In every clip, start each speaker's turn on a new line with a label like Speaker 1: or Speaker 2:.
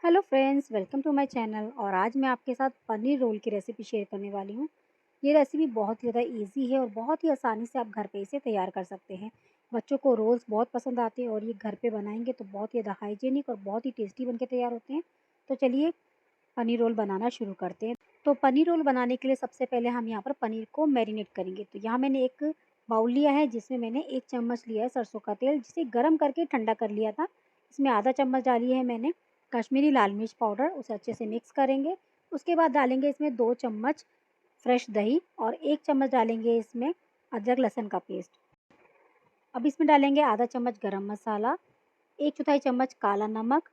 Speaker 1: Hello friends, welcome to my channel. और आज मैं आपके साथ पनीर रोल की रेसिपी शेयर करने वाली हूँ। ये रेसिपी बहुत ही ज़्यादा इजी है और बहुत ही आसानी से आप घर पे इसे तैयार कर सकते हैं। बच्चों को रोल्स बहुत पसंद आते हैं और ये घर पे बनाएंगे तो बहुत ही ज़्यादा हाइजीनिक और बहुत ही टेस्टी बनके तैयार होते हैं। तो चलिए पनीर रोल बनाना शुरू करते हैं। तो पनीर रोल बनाने के लिए सबसे पहले हम यहाँ पर पनीर को मैरिनेट करेंगे। तो यहाँ मैंने एक बाउल लिया है जिसमें मैंने 1 चम्मच लिया है सरसों का तेल, जिसे गर्म करके ठंडा कर लिया था। इसमें आधा चम्मच डाली है मैंने कश्मीरी लाल मिर्च पाउडर, उसे अच्छे से मिक्स करेंगे। उसके बाद डालेंगे इसमें 2 चम्मच फ्रेश दही और 1 चम्मच डालेंगे इसमें अदरक लहसुन का पेस्ट। अब इसमें डालेंगे आधा चम्मच गरम मसाला, 1 चौथाई चम्मच काला नमक,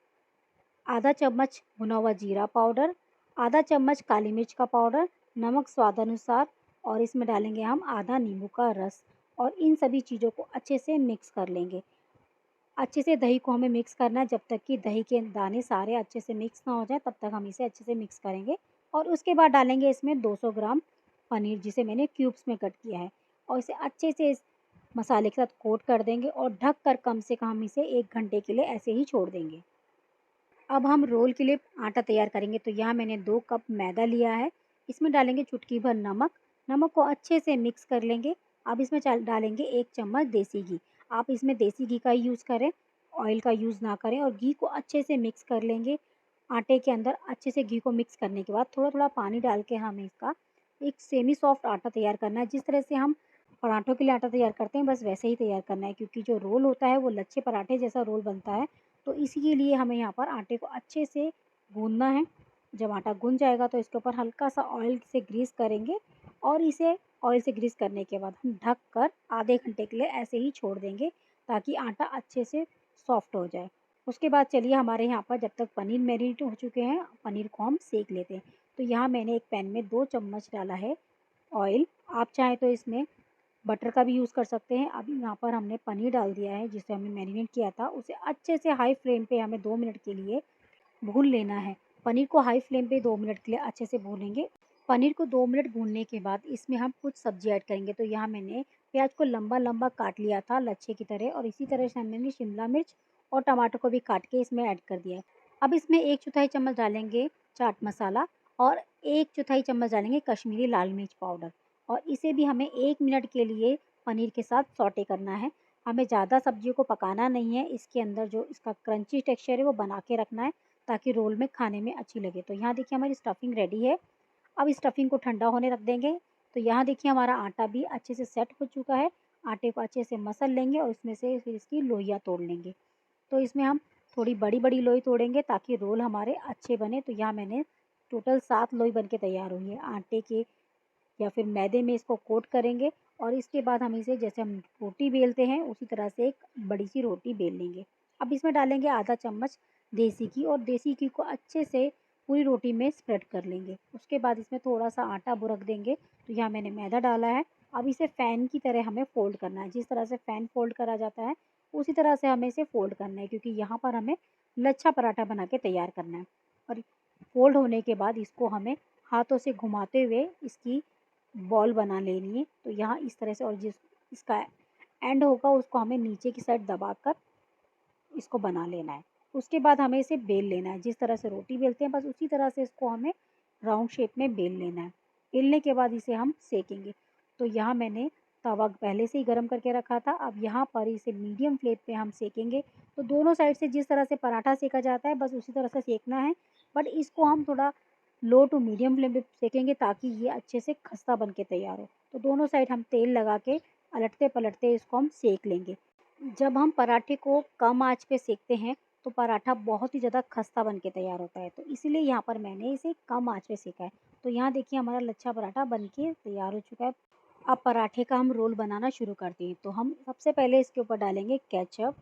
Speaker 1: आधा चम्मच भुना हुआ जीरा पाउडर, आधा चम्मच काली मिर्च का पाउडर, नमक स्वाद अनुसार और इसमें डालेंगे हम आधा नींबू का रस। और इन सभी चीज़ों को अच्छे से मिक्स कर लेंगे। अच्छे से दही को हमें मिक्स करना है, जब तक कि दही के दाने सारे अच्छे से मिक्स ना हो जाए तब तक हम इसे अच्छे से मिक्स करेंगे। और उसके बाद डालेंगे इसमें 200 ग्राम पनीर, जिसे मैंने क्यूब्स में कट किया है। और इसे अच्छे से इस मसाले के साथ कोट कर देंगे और ढक कर कम से कम हम इसे 1 घंटे के लिए ऐसे ही छोड़ देंगे। अब हम रोल के लिए आटा तैयार करेंगे। तो यहाँ मैंने 2 कप मैदा लिया है। इसमें डालेंगे चुटकी भर नमक। नमक को अच्छे से मिक्स कर लेंगे। अब इसमें डालेंगे 1 चम्मच देसी घी। आप इसमें देसी घी का ही यूज़ करें, ऑयल का यूज़ ना करें। और घी को अच्छे से मिक्स कर लेंगे। आटे के अंदर अच्छे से घी को मिक्स करने के बाद थोड़ा-थोड़ा पानी डाल के हमें इसका एक सेमी सॉफ्ट आटा तैयार करना है। जिस तरह से हम पराठों के लिए आटा तैयार करते हैं, बस वैसे ही तैयार करना है, क्योंकि जो रोल होता है वो लच्छे पराठे जैसा रोल बनता है। तो इसी के लिए हमें यहाँ पर आटे को अच्छे से गूँथना है। जब आटा गूँथ जाएगा तो इसके ऊपर हल्का-सा ऑयल से ग्रीस करेंगे और इसे ऑयल से ग्रीस करने के बाद हम ढक कर आधे घंटे के लिए ऐसे ही छोड़ देंगे, ताकि आटा अच्छे से सॉफ्ट हो जाए। उसके बाद चलिए हमारे यहाँ पर जब तक पनीर मैरिनेट हो चुके हैं, पनीर को हम सेक लेते हैं। तो यहाँ मैंने एक पैन में 2 चम्मच डाला है ऑयल। आप चाहें तो इसमें बटर का भी यूज़ कर सकते हैं। अब यहाँ पर हमने पनीर डाल दिया है जिसे हमने मैरिनेट किया था, उसे अच्छे से हाई फ्लेम पे हमें 2 मिनट के लिए भून लेना है। पनीर को हाई फ्लेम पे 2 मिनट के लिए अच्छे से भूनेंगे। पनीर को 2 मिनट भूनने के बाद इसमें हम कुछ सब्ज़ी ऐड करेंगे। तो यहाँ मैंने प्याज को लंबा-लंबा काट लिया था लच्छे की तरह, और इसी तरह से हमने शिमला मिर्च और टमाटर को भी काट के इसमें ऐड कर दिया है। अब इसमें 1 चौथाई चम्मच डालेंगे चाट मसाला और 1 चौथाई चम्मच डालेंगे कश्मीरी लाल मिर्च पाउडर, और इसे भी हमें 1 मिनट के लिए पनीर के साथ सौटे करना है। हमें ज़्यादा सब्जियों को पकाना नहीं है, इसके अंदर जो इसका क्रंची टेक्सचर है वो बना के रखना है, ताकि रोल में खाने में अच्छी लगे। तो यहाँ देखिए हमारी स्टफिंग रेडी है। अब इस स्टफिंग को ठंडा होने रख देंगे। तो यहाँ देखिए हमारा आटा भी अच्छे से सेट हो चुका है। आटे को अच्छे से मसल लेंगे और इसमें से फिर इसकी लोइयाँ तोड़ लेंगे। तो इसमें हम थोड़ी बड़ी-बड़ी लोई तोड़ेंगे ताकि रोल हमारे अच्छे बने। तो यहाँ मैंने टोटल 7 लोई बन के तैयार हुई है। आटे के या फिर मैदे में इसको कोट करेंगे और इसके बाद हम इसे, जैसे हम रोटी बेलते हैं उसी तरह से एक बड़ी सी रोटी बेल लेंगे। अब इसमें डालेंगे आधा चम्मच देसी घी और देसी घी को अच्छे से पूरी रोटी में स्प्रेड कर लेंगे। उसके बाद इसमें थोड़ा-सा आटा बुरक देंगे। तो यहाँ मैंने मैदा डाला है। अब इसे फ़ैन की तरह हमें फ़ोल्ड करना है। जिस तरह से फ़ैन फ़ोल्ड करा जाता है, उसी तरह से हमें इसे फ़ोल्ड करना है, क्योंकि यहाँ पर हमें लच्छा पराठा बना के तैयार करना है। और फ़ोल्ड होने के बाद इसको हमें हाथों से घुमाते हुए इसकी बॉल बना लेनी है। तो यहाँ इस तरह से, और जिस इसका एंड होगा उसको हमें नीचे की साइड दबाकर इसको बना लेना है। उसके बाद हमें इसे बेल लेना है। जिस तरह से रोटी बेलते हैं बस उसी तरह से इसको हमें राउंड शेप में बेल लेना है। बेलने के बाद इसे हम सेकेंगे। तो यहाँ मैंने तवा पहले से ही गरम करके रखा था। अब यहाँ पर इसे मीडियम फ्लेम पे हम सेकेंगे। तो दोनों साइड से जिस तरह से पराठा सेका जाता है बस उसी तरह से सेकना है। बट इसको हम थोड़ा लो टू मीडियम फ्लेम पे सेकेंगे, ताकि ये अच्छे से खस्ता बन के तैयार हो। तो दोनों साइड हम तेल लगा के पलटते-पलटते इसको हम सेक लेंगे। जब हम पराठे को कम आँच पे सेकते हैं तो पराठा बहुत ही ज़्यादा खस्ता बन के तैयार होता है। तो इसीलिए यहाँ पर मैंने इसे कम आँच पे सेका है। तो यहाँ देखिए हमारा लच्छा पराठा बन के तैयार हो चुका है। अब पराठे का हम रोल बनाना शुरू करते हैं। तो हम सबसे पहले इसके ऊपर डालेंगे केचअप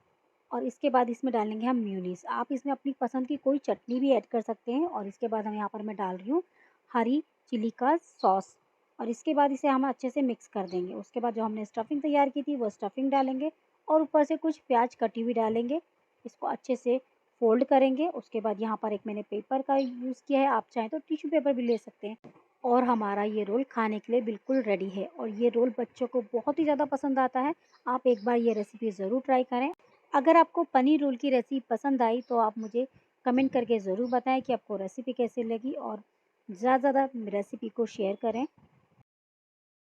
Speaker 1: और इसके बाद इसमें डालेंगे हम मेयोनीज़। आप इसमें अपनी पसंद की कोई चटनी भी ऐड कर सकते हैं। और इसके बाद हम यहाँ पर मैं डाल रही हूँ हरी चिली का सॉस, और इसके बाद इसे हम अच्छे से मिक्स कर देंगे। उसके बाद जो हमने स्टफिंग तैयार की थी वो स्टफिंग डालेंगे और ऊपर से कुछ प्याज कटी हुई डालेंगे। इसको अच्छे से फ़ोल्ड करेंगे। उसके बाद यहाँ पर एक मैंने पेपर का यूज़ किया है, आप चाहें तो टिश्यू पेपर भी ले सकते हैं। और हमारा ये रोल खाने के लिए बिल्कुल रेडी है, और ये रोल बच्चों को बहुत ही ज़्यादा पसंद आता है। आप एक बार ये रेसिपी ज़रूर ट्राई करें। अगर आपको पनीर रोल की रेसिपी पसंद आई तो आप मुझे कमेंट करके ज़रूर बताएँ कि आपको रेसिपी कैसी लगी और ज़्यादा से ज़्यादा रेसिपी को शेयर करें।